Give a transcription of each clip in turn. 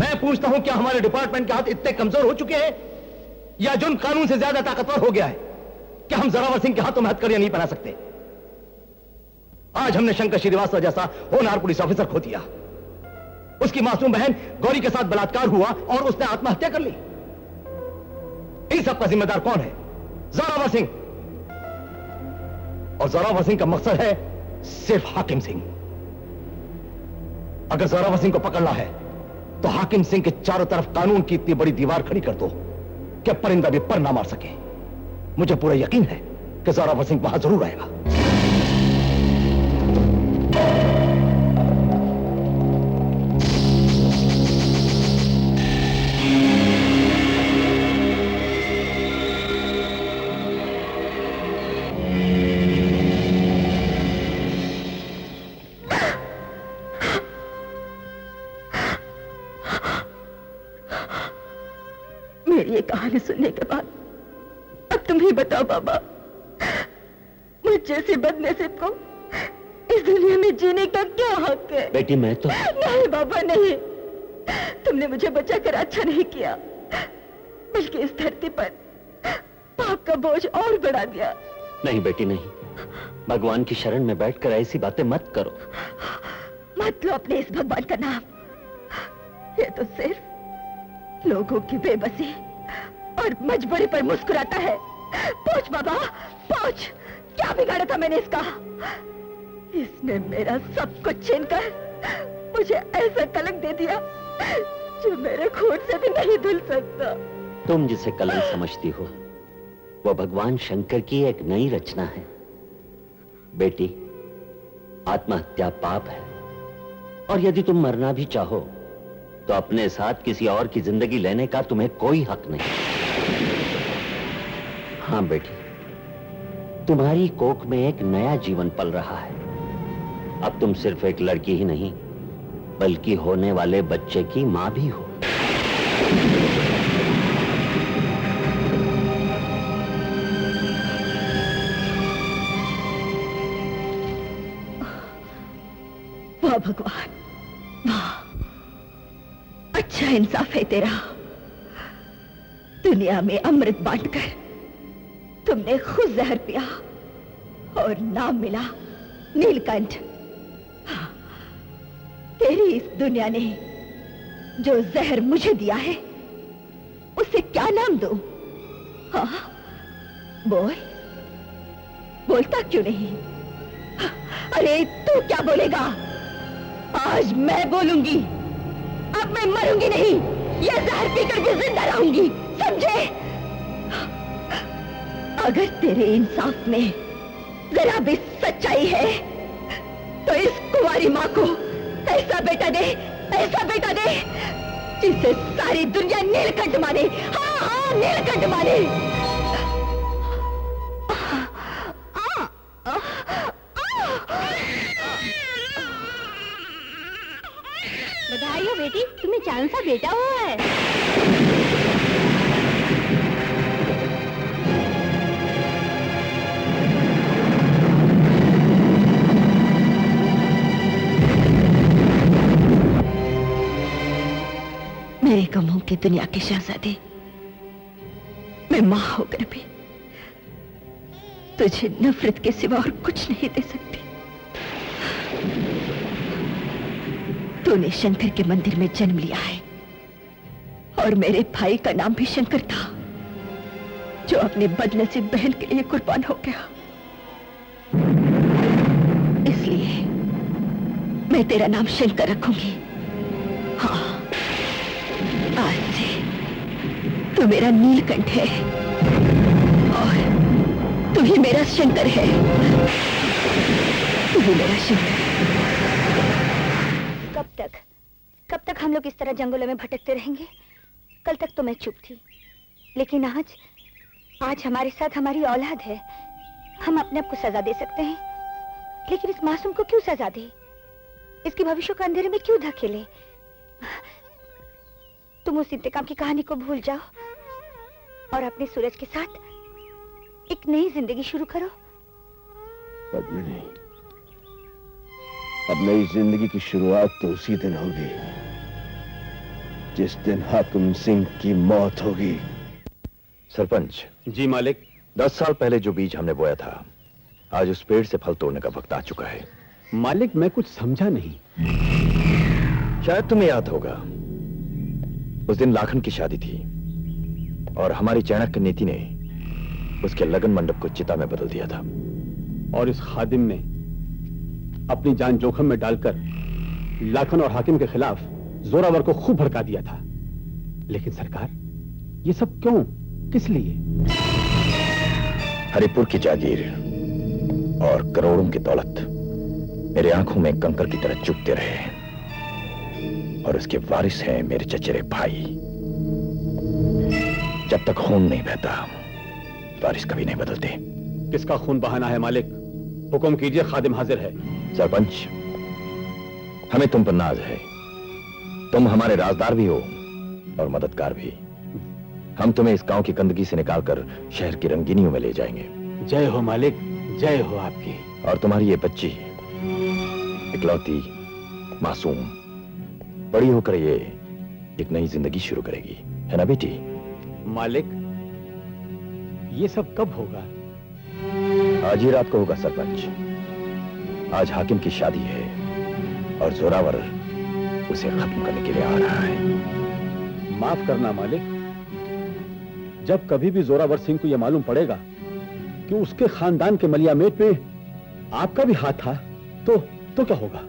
मैं पूछता हूं, क्या हमारे डिपार्टमेंट के हाथ इतने कमजोर हो चुके हैं या जुर्म कानून से ज्यादा ताकतवर हो गया है? क्या हम जोरावर सिंह के हाथों में हथकड़ियां नहीं पहना सकते? आज हमने शंकर श्रीवास्तव जैसा होनहार पुलिस ऑफिसर खो दिया। उसकी मासूम बहन गौरी के साथ बलात्कार हुआ और उसने आत्महत्या कर ली। इन सब का जिम्मेदार कौन है? जोरावर सिंह। और जोरावर सिंह का मकसद है सिर्फ हाकिम सिंह। अगर जोरावर सिंह को पकड़ना है तो हाकिम सिंह के चारों तरफ कानून की इतनी बड़ी दीवार खड़ी कर दो कि परिंदा भी पर ना मार सके। मुझे पूरा यकीन है कि जोरावर सिंह वहां जरूर आएगा। मेरी ये कहानी सुनने के बाद अब तुम ही बताओ बाबा, मुझ जैसे बदनसीब को इस दुनिया में जीने का क्या हक है? बेटी मैं तो... नहीं बाबा नहीं, तुमने मुझे बचाकर अच्छा नहीं किया, बल्कि इस धरती पर पाप का बोझ और बढ़ा दिया। नहीं बेटी नहीं, भगवान की शरण में बैठकर ऐसी बातें मत करो। मत लो अपने इस भगवान का नाम। ये तो सिर्फ लोगों की बेबसी और मजबूरी पर मुस्कुराता है। पूछ बाबा पूछ, क्या बिगाड़ा था मैंने इसका? इसने मेरा सब कुछ छीनकर मुझे ऐसा कलंक दे दिया जो मेरे खून से भी नहीं धुल सकता। तुम जिसे कलंक समझती हो वो भगवान शंकर की एक नई रचना है। बेटी, आत्महत्या पाप है और यदि तुम मरना भी चाहो तो अपने साथ किसी और की जिंदगी लेने का तुम्हें कोई हक नहीं। हाँ बेटी, तुम्हारी कोख में एक नया जीवन पल रहा है। अब तुम सिर्फ एक लड़की ही नहीं बल्कि होने वाले बच्चे की मां भी हो। वाह भगवान, वाह, अच्छा इंसाफ है तेरा। दुनिया में अमृत बांटकर तुमने खुद जहर पिया और नाम मिला नीलकंठ। हाँ, तेरी इस दुनिया ने जो जहर मुझे दिया है उसे क्या नाम दूं? हाँ, बोल, बोलता क्यों नहीं? अरे तू क्या बोलेगा? आज मैं बोलूंगी। अब मैं मरूंगी नहीं, ये जहर पीकर भी जिंदा रहूंगी, समझे? अगर तेरे इंसाफ में जरा भी सच्चाई है तो इस कुंवारी मां को ऐसा बेटा दे, ऐसा बेटा दे जिसे सारी दुनिया नीलकंठ माने। हाँ हाँ, नीलकंठ माने। बधाई हो बेटी, तुम्हें चांद सा बेटा हुआ है। मेरे गमों की दुनिया के शहजादे, मैं मां होकर भी तुझे नफरत के सिवा और कुछ नहीं दे सकती। तूने शंकर के मंदिर में जन्म लिया है और मेरे भाई का नाम भी शंकर था जो अपने बदनसीब बहन के लिए कुर्बान हो गया। इसलिए मैं तेरा नाम शंकर रखूंगी। हाँ, आज से तू मेरा नीलकंठ है और तू ही मेरा शंकर है। तू ही मेरा शंकर। कब तक हम लोग इस तरह जंगलों में भटकते रहेंगे? कल तक तो मैं चुप थी, लेकिन आज हमारे साथ हमारी औलाद है। हम अपने आप को सजा दे सकते हैं, लेकिन इस मासूम को क्यों सजा दे? इसके भविष्य को अंधेरे में क्यों धकेले? तुम उस इंतकाम की कहानी को भूल जाओ और अपने सूरज के साथ एक नई जिंदगी शुरू करो। पद्मिनी, अब नई जिंदगी की शुरुआत तो उसी दिन होगी जिस दिन हाकिम सिंह की मौत होगी। सरपंच जी मालिक। 10 साल पहले जो बीज हमने बोया था, आज उस पेड़ से फल तोड़ने का वक्त आ चुका है। मालिक मैं कुछ समझा नहीं। शायद तुम्हें याद होगा, उस दिन लाखन की शादी थी और हमारी चाणक्य नीति ने उसके लगन मंडप को चिता में बदल दिया था। और इस खादिम ने अपनी जान जोखिम में डालकर लाखन और हाकिम के खिलाफ जोरावर को खूब भड़का दिया था। लेकिन सरकार, ये सब क्यों, किस लिए? हरिपुर की जागीर और करोड़ों की दौलत मेरे आंखों में कंकर की तरह चुभते रहे हैं और उसके वारिस हैं मेरे चचेरे भाई। जब तक खून नहीं बहता, वारिस कभी नहीं बदलते। किसका खून बहाना है मालिक? हुक्म कीजिए, खादिम हाजिर है। सरपंच, हमें तुम पर नाज है। तुम हमारे राजदार भी हो और मददगार भी। हम तुम्हें इस गांव की गंदगी से निकालकर शहर की रंगीनियों में ले जाएंगे। जय हो मालिक, जय हो आपकी। और तुम्हारी ये बच्ची इकलौती मासूम बड़ी होकर ये एक नई जिंदगी शुरू करेगी, है ना बेटी? मालिक, ये सब कब होगा? आज ही रात को होगा सरपंच। आज हाकिम की शादी है और जोरावर उसे खत्म करने के लिए आ रहा है। माफ करना मालिक, जब कभी भी जोरावर सिंह को यह मालूम पड़ेगा कि उसके खानदान के मलियामेट में आपका भी हाथ था, तो क्या होगा?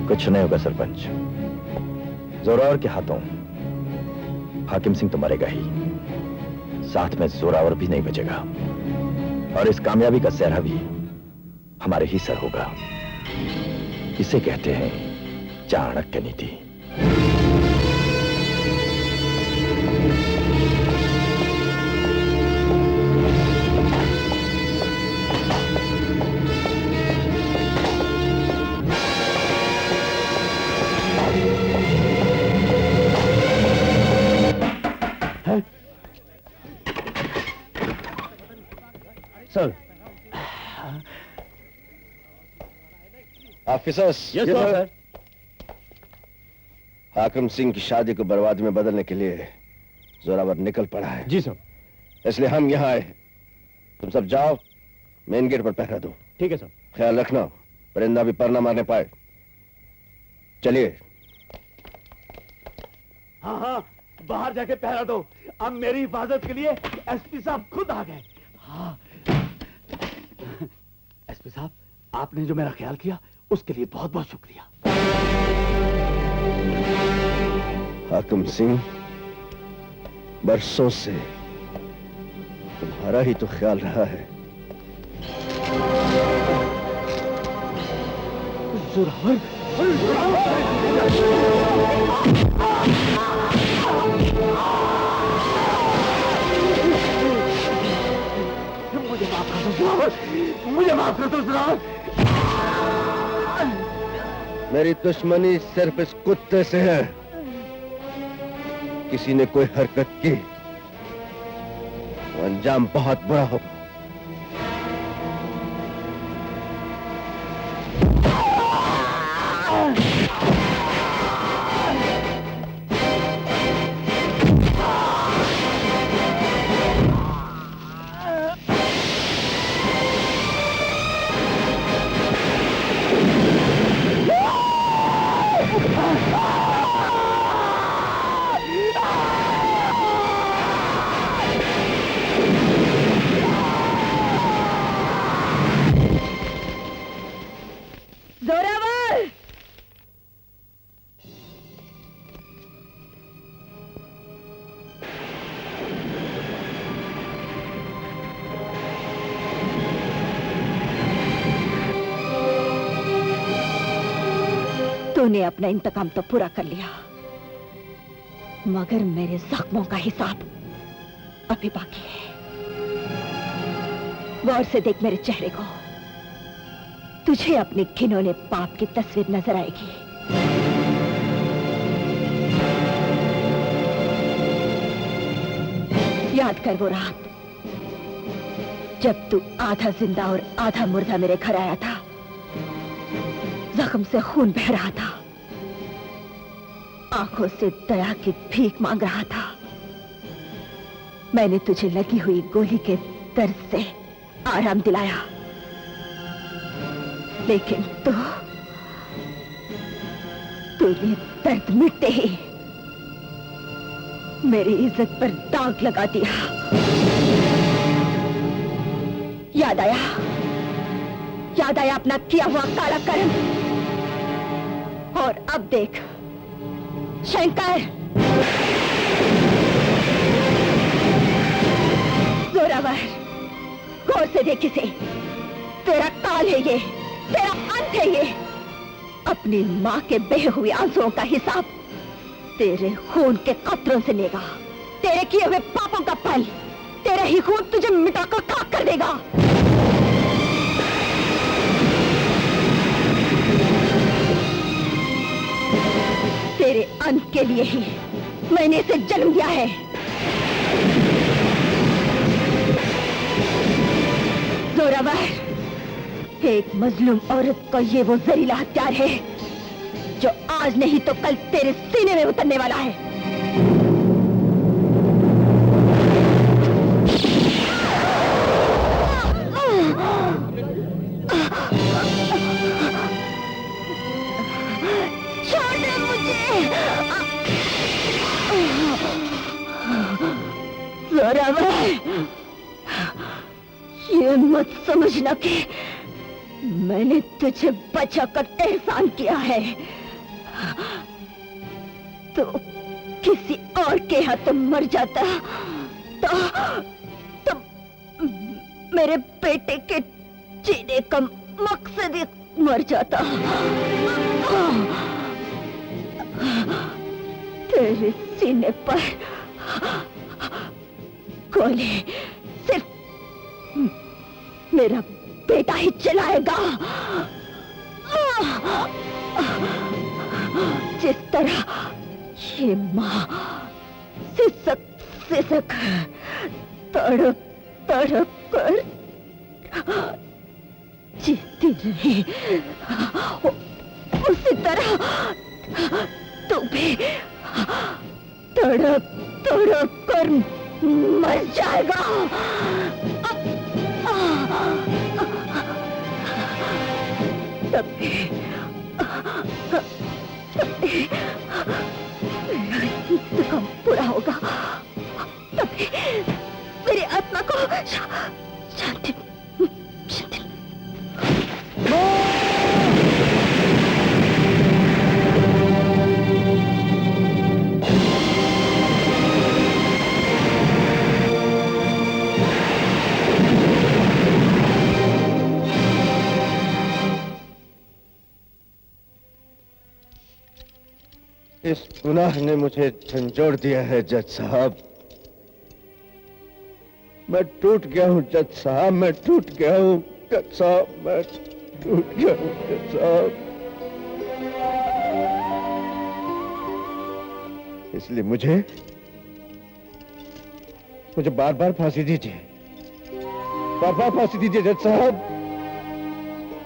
कुछ नहीं होगा सरपंच। जोरावर के हाथों हाकिम सिंह तो मरेगा ही, साथ में जोरावर भी नहीं बचेगा और इस कामयाबी का सेहरा भी हमारे ही सर होगा। इसे कहते हैं चाणक्य नीति। सर। Officers, yes sir. हाकिम सिंह की शादी को बर्बादी में बदलने के लिए जोरावर निकल पड़ा है। जी सर। इसलिए हम यहाँ आए। तुम सब जाओ, मेन गेट पर पहरा दो। ठीक है सर। ख्याल रखना परिंदा भी पर ना मारने पाए। चलिए। हाँ हाँ, बाहर जाके पहरा दो। अब मेरी हिफाजत के लिए एसपी साहब खुद आ गए। हाँ एसपी साहब, आपने जो मेरा ख्याल किया उसके लिए बहुत बहुत शुक्रिया। हाकिम सिंह, बरसों से तुम्हारा ही तो ख्याल रहा है। जोरावर, मुझे माफ कर दो जोरावर, मुझे माफ कर दो जोरावर। मेरी दुश्मनी सिर्फ इस कुत्ते से है। किसी ने कोई हरकत की तो अंजाम बहुत बुरा होगा। जोरावर! तूने अपना इंतकाम तो पूरा कर लिया, मगर मेरे जख्मों का हिसाब अभी बाकी है। गौर से देख मेरे चेहरे को, तुझे अपने घिनौने पाप की तस्वीर नजर आएगी। याद कर वो रात जब तू आधा जिंदा और आधा मुर्दा मेरे घर आया था। जख्म से खून बह रहा था। आंखों से दया की भीख मांग रहा था। मैंने तुझे लगी हुई गोली के दर्द से आराम दिलाया, लेकिन तूने दर्द मिटते ही मेरी इज्जत पर दाग लगा दिया। याद आया अपना किया हुआ काला कर्म। और अब देख शंकर, जोरावर, गौर से देख इसे। तेरा काल है ये, तेरा अंत है ये। अपनी मां के बहे हुए आंसुओं का हिसाब तेरे खून के कतरों से लेगा। तेरे किए हुए पापों का फल तेरा ही खून तुझे मिटाकर खाक कर देगा। तेरे अंत के लिए ही मैंने इसे जन्म दिया है। जोरावर, एक मजलूम औरत का ये वो जहरीला हथियार है जो आज नहीं तो कल तेरे सीने में उतरने वाला है। छोड़ दे मुझे। जोरावर, ये मत समझना कि मैंने तुझे बचाकर एहसान किया है। तो किसी और के हाथों मर जाता तो मेरे बेटे के जीने का मकसद ही मर जाता। तेरे सीने पर गोली सिर्फ मेरा बेटा ही चलाएगा। जिस तरह ये मां सिसक सिसक तड़प तड़प कर जीती रही, उसी तरह तू भी तड़प तड़प कर मर जाएगा। तभी मेरा इंतकाम पूरा होगा। तभी मेरी आत्मा को शांति शांति। इस गुनाह ने मुझे झंझोड़ दिया है जज साहब। मैं टूट गया हूं जज साहब, मैं टूट गया हूं जज साहब, मैं टूट गया हूं जज साहब। इसलिए मुझे बार बार फांसी दीजिए, बार बार फांसी दीजिए जज साहब,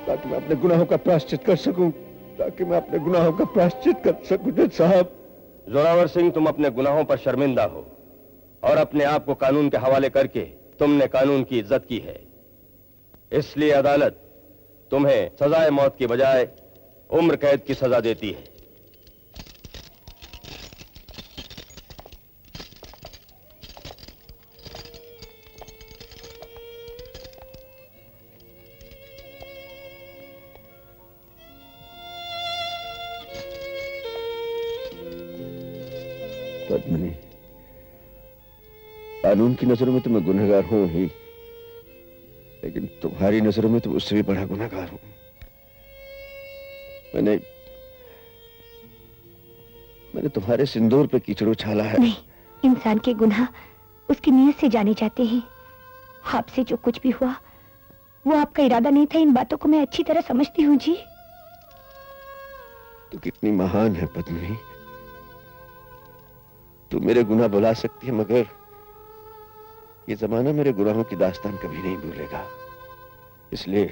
ताकि मैं अपने गुनाहों का प्रायश्चित कर सकूं, ताकि मैं अपने गुनाहों का प्रायश्चित कर सकूं जज साहब। जोरावर सिंह, तुम अपने गुनाहों पर शर्मिंदा हो और अपने आप को कानून के हवाले करके तुमने कानून की इज्जत की है। इसलिए अदालत तुम्हें सजाए मौत की बजाय उम्र कैद की सजा देती है। पद्मिनी, कानून की नजरों में तो मैं गुनहगार हूं ही, लेकिन तुम्हारी नजरों में तो उससे भी बड़ा गुनहगार हूं। मैंने तुम्हारे सिंदूर पे कीचड़ उछाला है। नहीं, इंसान के गुनाह उसकी नीयत से जाने जाते हैं। आपसे जो कुछ भी हुआ वो आपका इरादा नहीं था। इन बातों को मैं अच्छी तरह समझती हूँ जी। तू कितनी महान है पद्मिनी। तू मेरे गुनाह भुला सकती है, मगर ये जमाना मेरे गुनाहों की दास्तान कभी नहीं भूलेगा। इसलिए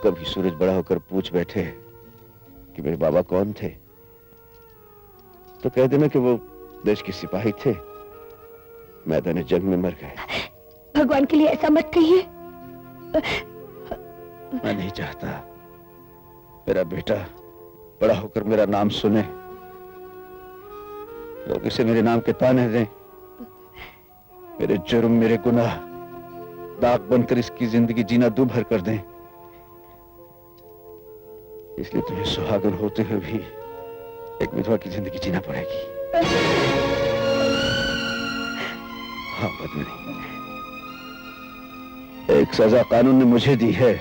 कभी सूरज बड़ा होकर पूछ बैठे कि मेरे बाबा कौन थे, तो कह देना कि वो देश के सिपाही थे, मैदान जंग में मर गए। भगवान के लिए ऐसा मत कहिए। मैं नहीं चाहता मेरा बेटा बड़ा होकर मेरा नाम सुने, लोग इसे मेरे नाम के ताने दें, मेरे जुर्म मेरे गुनाह दाग बनकर इसकी जिंदगी जीना दूभर कर दें। इसलिए तुम्हें सुहागन होते हुए भी एक विधवा की जिंदगी जीना पड़ेगी। हाँ पद्मिनी, एक सजा कानून ने मुझे दी है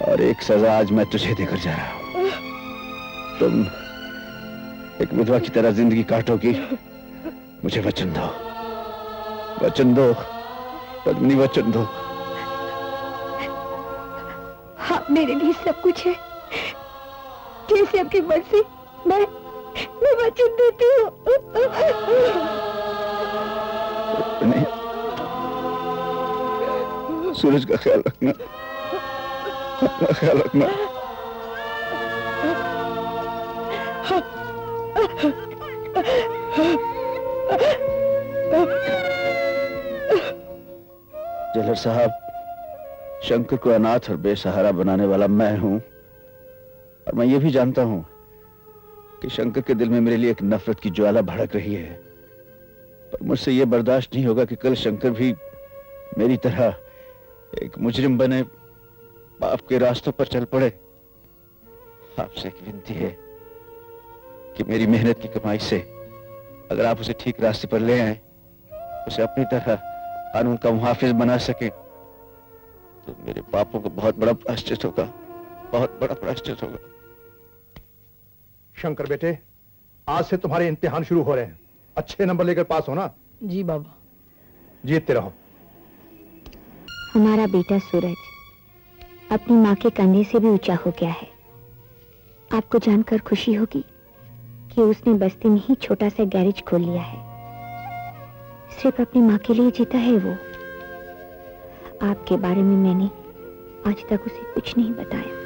और एक सजा आज मैं तुझे देकर जा रहा हूं। तुम एक विधवा की तरह जिंदगी काटोगी, मुझे वचन दो, वचन दो पद्मिनी, वचन दो। हाँ, मेरे लिए सब कुछ है। जैसे आपकी मर्जी, मैं वचन देती हूँ। नहीं, सूरज का ख्याल रखना, अपना ख्याल रखना। जेलर साहब, शंकर को अनाथ और बेसहारा बनाने वाला मैं हूं, और मैं ये भी जानता हूं कि शंकर के दिल में मेरे लिए एक नफरत की ज्वाला भड़क रही है। पर मुझसे यह बर्दाश्त नहीं होगा कि कल शंकर भी मेरी तरह एक मुजरिम बने, पाप के रास्तों पर चल पड़े। आपसे एक विनती है कि मेरी मेहनत की कमाई से अगर आप उसे ठीक रास्ते पर ले आए, उसे अपनी तरह कानून का मुहाफिज बना सके, तो मेरे पापों को बहुत बड़ा प्रायश्चित होगा, बहुत बड़ा प्रायश्चित होगा। शंकर बेटे, आज से तुम्हारे इम्तिहान शुरू हो रहे हैं। अच्छे नंबर लेकर पास होना। जी बाबा। जीतते रहो। हमारा बेटा सूरज अपनी माँ के कंधे से भी ऊंचा हो गया है। आपको जानकर खुशी होगी कि उसने बस्ती में ही छोटा सा गैरेज खोल लिया है। सिर्फ अपनी माँ के लिए जीता है वो। आपके बारे में मैंने आज तक उसे कुछ नहीं बताया।